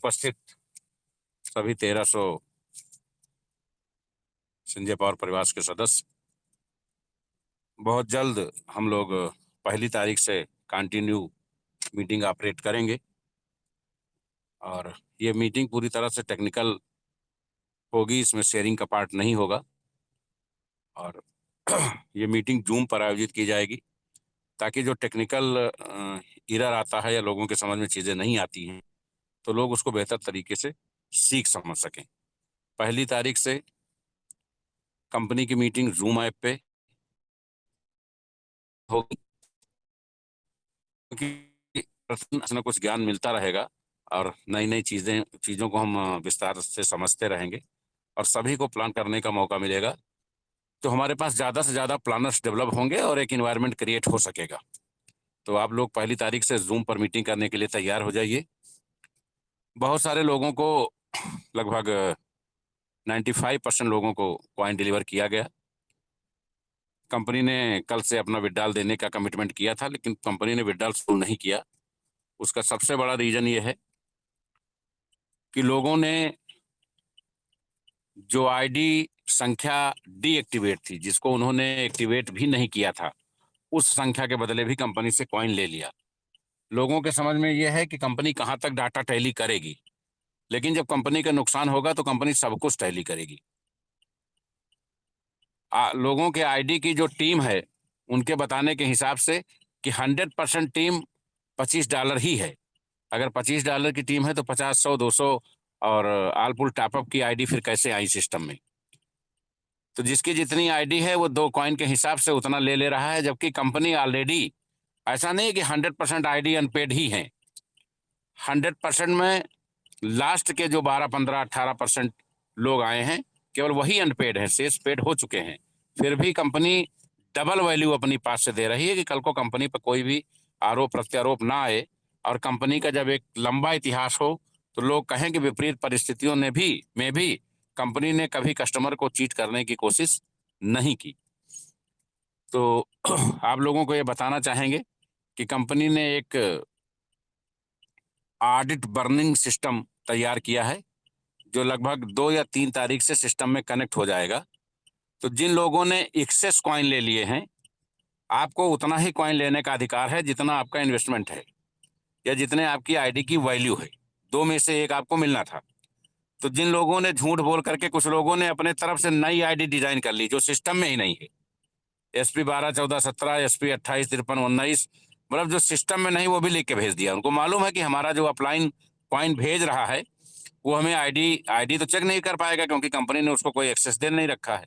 उपस्थित सभी 1300 संजय पावर परिवार के सदस्य, बहुत जल्द हम लोग 1 तारीख से कंटिन्यू मीटिंग ऑपरेट करेंगे और ये मीटिंग पूरी तरह से टेक्निकल होगी, इसमें शेयरिंग का पार्ट नहीं होगा और ये मीटिंग जूम पर आयोजित की जाएगी ताकि जो टेक्निकल एरर आता है या लोगों के समझ में चीज़ें नहीं आती हैं तो लोग उसको बेहतर तरीके से सीख समझ सकें। 1 तारीख से कंपनी की मीटिंग जूम ऐप पे होगी क्योंकि कुछ न कुछ ज्ञान मिलता रहेगा और नई नई चीज़ों को हम विस्तार से समझते रहेंगे और सभी को प्लान करने का मौका मिलेगा, तो हमारे पास ज़्यादा से ज़्यादा प्लानर्स डेवलप होंगे और एक इन्वायरमेंट क्रिएट हो सकेगा। तो आप लोग 1 तारीख से जूम पर मीटिंग करने के लिए तैयार हो जाइए। बहुत सारे लोगों को, लगभग 95% लोगों को कॉइन डिलीवर किया गया। कंपनी ने कल से अपना विड्रॉल देने का कमिटमेंट किया था, लेकिन कंपनी ने विड्रॉल शुरू नहीं किया। उसका सबसे बड़ा रीज़न ये है कि लोगों ने जो आईडी संख्या डीएक्टिवेट थी, जिसको उन्होंने एक्टिवेट भी नहीं किया था, उस संख्या के बदले भी कंपनी से कॉइन ले लिया। लोगों के समझ में यह है कि कंपनी कहाँ तक डाटा टैली करेगी, लेकिन जब कंपनी का नुकसान होगा तो कंपनी सब कुछ टैली करेगी। लोगों के आईडी की जो टीम है उनके बताने के हिसाब से कि 100% टीम $25 ही है। अगर $25 की टीम है तो 50, 100, 200 और आल पुल टॉपअप की आईडी फिर कैसे आई सिस्टम में। तो जिसकी जितनी आईडी है वो 2 कॉइन के हिसाब से उतना ले ले रहा है, जबकि कंपनी ऑलरेडी, ऐसा नहीं कि 100% आईडी अनपेड ही है। 100% में लास्ट के जो 12, 15, 18% लोग आए हैं, केवल वही अनपेड है, शेष पेड हो चुके हैं। फिर भी कंपनी डबल वैल्यू अपनी पास से दे रही है कि कल को कंपनी पर कोई भी आरोप प्रत्यारोप ना आए और कंपनी का जब एक लंबा इतिहास हो तो लोग कहें कि विपरीत परिस्थितियों में भी कंपनी ने कभी कस्टमर को चीट करने की कोशिश नहीं की। तो आप लोगों को ये बताना चाहेंगे कि कंपनी ने एक ऑडिट बर्निंग सिस्टम तैयार किया है जो लगभग 2 या 3 तारीख से सिस्टम में कनेक्ट हो जाएगा। तो जिन लोगों ने एक्सेस कॉइन ले लिए हैं, आपको उतना ही कॉइन लेने का अधिकार है जितना आपका इन्वेस्टमेंट है या जितने आपकी आईडी की वैल्यू है। 2 में से एक आपको मिलना था। तो जिन लोगों ने झूठ बोल करके, कुछ लोगों ने अपने तरफ से नई आईडी डिजाइन कर ली जो सिस्टम में ही नहीं है, SP 12, 14, 17, SP 28, 53, 19, मतलब जो सिस्टम में नहीं वो भी लिख के भेज दिया। उनको मालूम है कि हमारा जो अपलाइन कॉइन भेज रहा है वो हमें आईडी तो चेक नहीं कर पाएगा क्योंकि कंपनी ने उसको कोई एक्सेस दे नहीं रखा है।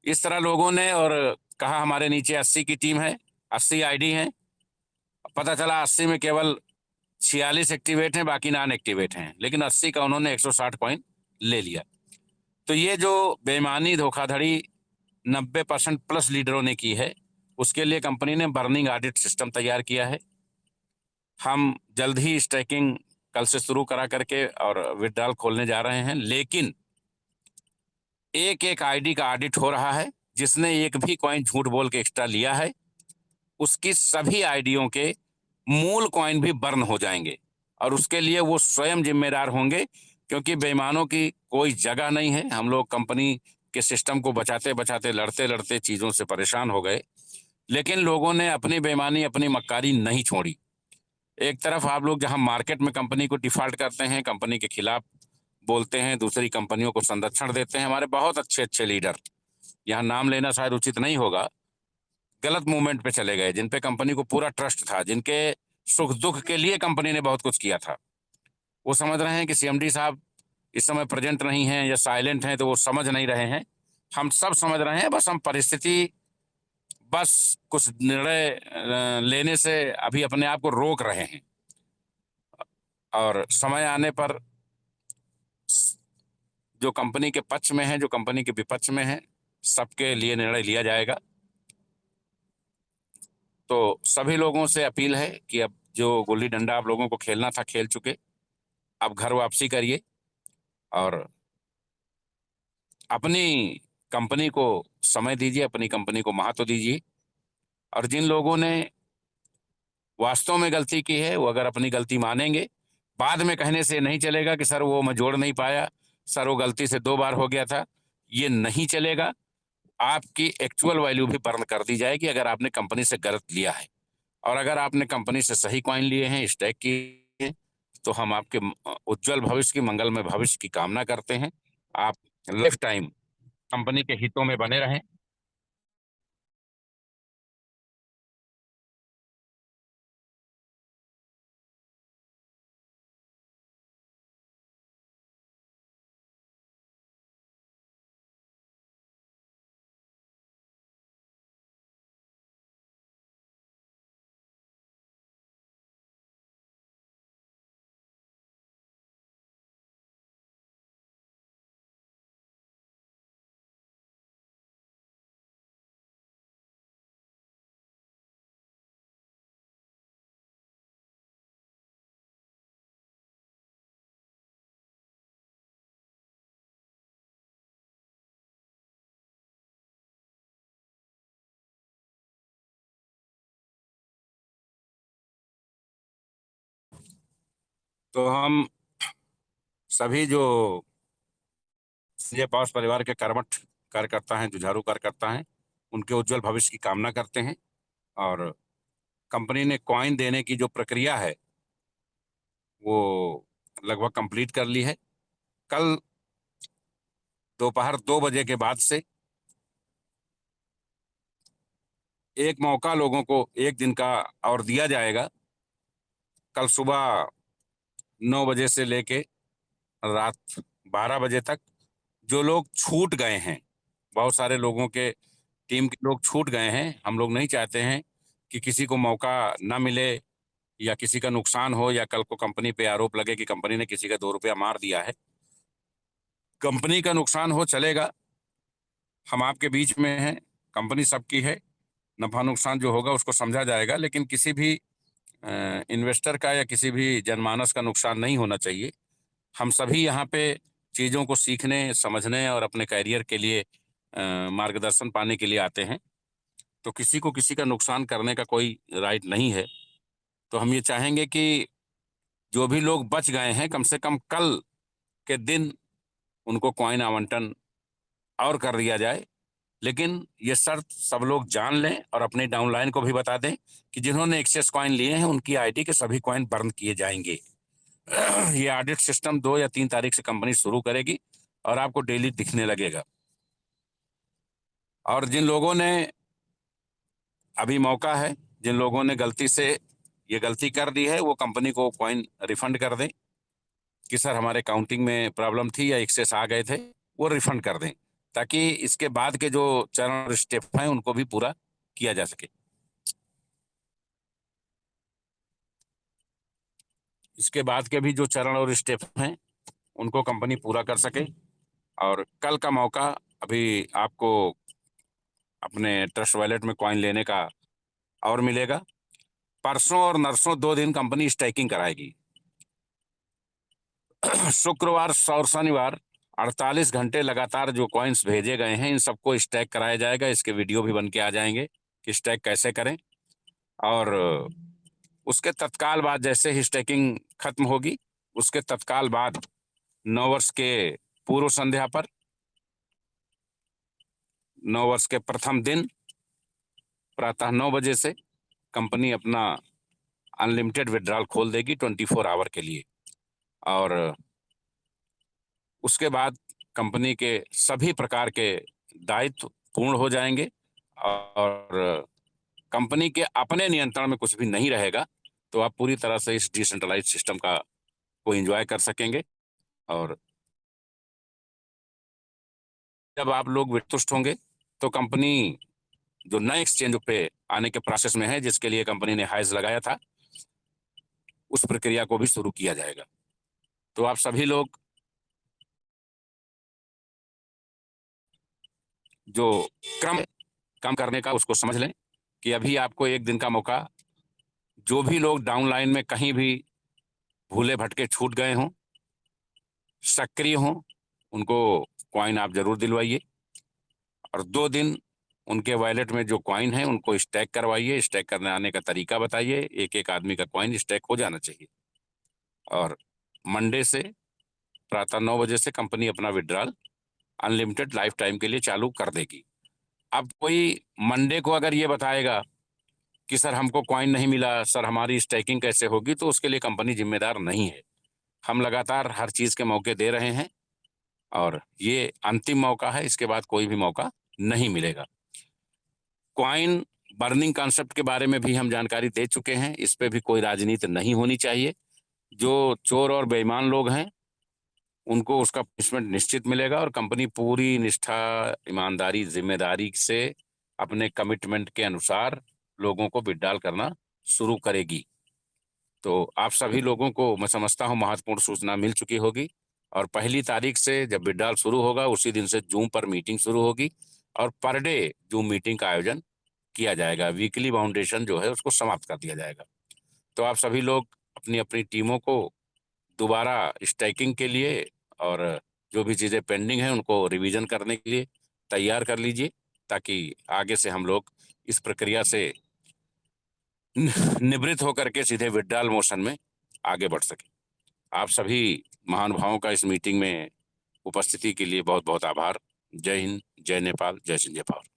इस तरह लोगों ने और कहा हमारे नीचे 80 की टीम है, 80 आईडी हैं। पता चला 80 में केवल 46 एक्टिवेट हैं, बाकी नॉन एक्टिवेट हैं, लेकिन 80 का उन्होंने 160 कॉइन ले लिया। तो ये जो बेईमानी धोखाधड़ी 90% प्लस लीडरों ने की है, उसके लिए कंपनी ने बर्निंग ऑडिट सिस्टम तैयार किया है। हम जल्द ही स्टैकिंग कल से शुरू करा करके और विड्रॉल खोलने जा रहे हैं, लेकिन एक एक आईडी का ऑडिट हो रहा है। जिसने एक भी कॉइन झूठ बोल के एक्स्ट्रा लिया है उसकी सभी आईडियों के मूल कॉइन भी बर्न हो जाएंगे और उसके लिए वो स्वयं जिम्मेदार होंगे, क्योंकि बेईमानों की कोई जगह नहीं है। हम लोग कंपनी के सिस्टम को बचाते बचाते, लड़ते लड़ते चीज़ों से परेशान हो गए, लेकिन लोगों ने अपनी बेईमानी, अपनी मक्कारी नहीं छोड़ी। एक तरफ आप लोग जहां मार्केट में कंपनी को डिफॉल्ट करते हैं, कंपनी के खिलाफ बोलते हैं, दूसरी कंपनियों को संरक्षण देते हैं। हमारे बहुत अच्छे अच्छे लीडर, यहाँ नाम लेना शायद उचित नहीं होगा, गलत मूवमेंट पे चले गए, जिन पे कंपनी को पूरा ट्रस्ट था, जिनके सुख दुख के लिए कंपनी ने बहुत कुछ किया था। वो समझ रहे हैं कि CMD साहब इस समय प्रेजेंट नहीं हैं या साइलेंट हैं, तो वो समझ नहीं रहे हैं। हम सब समझ रहे हैं, बस हम परिस्थिति, बस कुछ निर्णय लेने से अभी अपने आप को रोक रहे हैं और समय आने पर जो कंपनी के पक्ष में है, जो कंपनी के विपक्ष में है, सबके लिए निर्णय लिया जाएगा। तो सभी लोगों से अपील है कि अब जो गुल्ली डंडा आप लोगों को खेलना था खेल चुके, अब घर वापसी करिए और अपनी कंपनी को समय दीजिए, अपनी कंपनी को महत्व दीजिए। और जिन लोगों ने वास्तव में गलती की है वो अगर अपनी गलती मानेंगे, बाद में कहने से नहीं चलेगा कि सर वो मैं जोड़ नहीं पाया, सर वो गलती से 2 बार हो गया था, ये नहीं चलेगा। आपकी एक्चुअल वैल्यू भी बर्न कर दी जाएगी अगर आपने कंपनी से गलत लिया है। और अगर आपने कंपनी से सही कॉइन लिए हैं, स्टैक किए हैं, तो हम आपके उज्जवल भविष्य की, मंगलमय भविष्य की कामना करते हैं। आप लाइफ टाइम कंपनी के हितों में बने रहें। तो हम सभी जो संजय पाउस परिवार के कर्मठ कार्यकर्ता हैं, जुझारू कार्यकर्ता हैं, उनके उज्जवल भविष्य की कामना करते हैं। और कंपनी ने कॉइन देने की जो प्रक्रिया है वो लगभग कंप्लीट कर ली है। कल दोपहर 2 बजे के बाद से एक मौका लोगों को 1 दिन का और दिया जाएगा। कल सुबह 9 बजे से लेके रात 12 बजे तक जो लोग छूट गए हैं, बहुत सारे लोगों के टीम के लोग छूट गए हैं। हम लोग नहीं चाहते हैं कि किसी को मौका ना मिले या किसी का नुकसान हो या कल को कंपनी पे आरोप लगे कि कंपनी ने किसी का 2 रुपया मार दिया है। कंपनी का नुकसान हो चलेगा, हम आपके बीच में हैं, कंपनी सबकी है, नफा नुकसान जो होगा उसको समझा जाएगा, लेकिन किसी भी इन्वेस्टर का या किसी भी जनमानस का नुकसान नहीं होना चाहिए। हम सभी यहाँ पे चीज़ों को सीखने, समझने और अपने कैरियर के लिए मार्गदर्शन पाने के लिए आते हैं। तो किसी को किसी का नुकसान करने का कोई राइट नहीं है। तो हम ये चाहेंगे कि जो भी लोग बच गए हैं, कम से कम कल के दिन उनको कॉइन आवंटन और कर दिया जाए। लेकिन ये शर्त सब लोग जान लें और अपने डाउनलाइन को भी बता दें कि जिन्होंने एक्सेस कॉइन लिए हैं उनकी आईडी के सभी कॉइन बर्न किए जाएंगे। ये ऑडिट सिस्टम 2 या 3 तारीख से कंपनी शुरू करेगी और आपको डेली दिखने लगेगा। और जिन लोगों ने अभी मौका है, जिन लोगों ने गलती से ये गलती कर दी है, वो कंपनी को कॉइन रिफंड कर दें कि सर हमारे काउंटिंग में प्रॉब्लम थी या एक्सेस आ गए थे, वो रिफंड कर दें, ताकि इसके बाद के जो चरण और स्टेप हैं उनको भी पूरा किया जा सके। इसके बाद के भी जो चरण और स्टेप हैं उनको कंपनी पूरा कर सके। और कल का मौका अभी आपको अपने ट्रस्ट वॉलेट में कॉइन लेने का और मिलेगा। परसों और नरसों 2 दिन कंपनी स्टैकिंग कराएगी। शुक्रवार और शनिवार 48 घंटे लगातार जो कॉइन्स भेजे गए हैं इन सबको स्टैक कराया जाएगा। इसके वीडियो भी बन के आ जाएंगे कि स्टैक कैसे करें। और उसके तत्काल बाद जैसे ही स्टैकिंग खत्म होगी, उसके तत्काल बाद नववर्ष के पूर्व संध्या पर, नववर्ष के प्रथम दिन प्रातः 9 बजे से कंपनी अपना अनलिमिटेड विड्रॉल खोल देगी 24 आवर के लिए। और उसके बाद कंपनी के सभी प्रकार के दायित्व पूर्ण हो जाएंगे और कंपनी के अपने नियंत्रण में कुछ भी नहीं रहेगा। तो आप पूरी तरह से इस डिसेंट्रलाइज सिस्टम का को एंजॉय कर सकेंगे। और जब आप लोग वितुष्ट होंगे तो कंपनी जो नए एक्सचेंज पे आने के प्रोसेस में है, जिसके लिए कंपनी ने हाइज लगाया था, उस प्रक्रिया को भी शुरू किया जाएगा। तो आप सभी लोग जो क्रम कम करने का उसको समझ लें कि अभी आपको 1 दिन का मौका, जो भी लोग डाउन लाइन में कहीं भी भूले भटके छूट गए हों, सक्रिय हों, उनको कॉइन आप जरूर दिलवाइए। और 2 दिन उनके वॉलेट में जो कॉइन है उनको स्टैक करवाइए। स्टैक करने आने का तरीका बताइए। एक एक आदमी का कॉइन स्टैक हो जाना चाहिए। और मंडे से प्रातः 9 बजे से कंपनी अपना विड्रॉल अनलिमिटेड लाइफ टाइम के लिए चालू कर देगी। अब कोई मंडे को अगर ये बताएगा कि सर हमको कॉइन नहीं मिला, सर हमारी स्टैकिंग कैसे होगी, तो उसके लिए कंपनी जिम्मेदार नहीं है। हम लगातार हर चीज के मौके दे रहे हैं और ये अंतिम मौका है, इसके बाद कोई भी मौका नहीं मिलेगा। कॉइन बर्निंग कॉन्सेप्ट के बारे में भी हम जानकारी दे चुके हैं, इस पे भी कोई राजनीति नहीं होनी चाहिए। जो चोर और बेईमान लोग हैं उनको उसका पनिशमेंट निश्चित मिलेगा और कंपनी पूरी निष्ठा, ईमानदारी, जिम्मेदारी से अपने कमिटमेंट के अनुसार लोगों को विड्रॉल करना शुरू करेगी। तो आप सभी लोगों को मैं समझता हूँ महत्वपूर्ण सूचना मिल चुकी होगी और 1 तारीख से जब विड्रॉल शुरू होगा उसी दिन से जूम पर मीटिंग शुरू होगी और पर डे जूम मीटिंग का आयोजन किया जाएगा। वीकली बाउंडेशन जो है उसको समाप्त कर दिया जाएगा। तो आप सभी लोग अपनी अपनी टीमों को दोबारा स्टैकिंग के लिए और जो भी चीज़ें पेंडिंग हैं उनको रिवीजन करने के लिए तैयार कर लीजिए, ताकि आगे से हम लोग इस प्रक्रिया से निवृत्त होकर के सीधे विड्रॉल मोशन में आगे बढ़ सके। आप सभी महानुभावों का इस मीटिंग में उपस्थिति के लिए बहुत बहुत आभार। जय हिंद, जय नेपाल, जय सिंह, जय Pawar.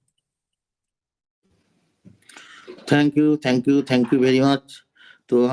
Thank you very much. तो हम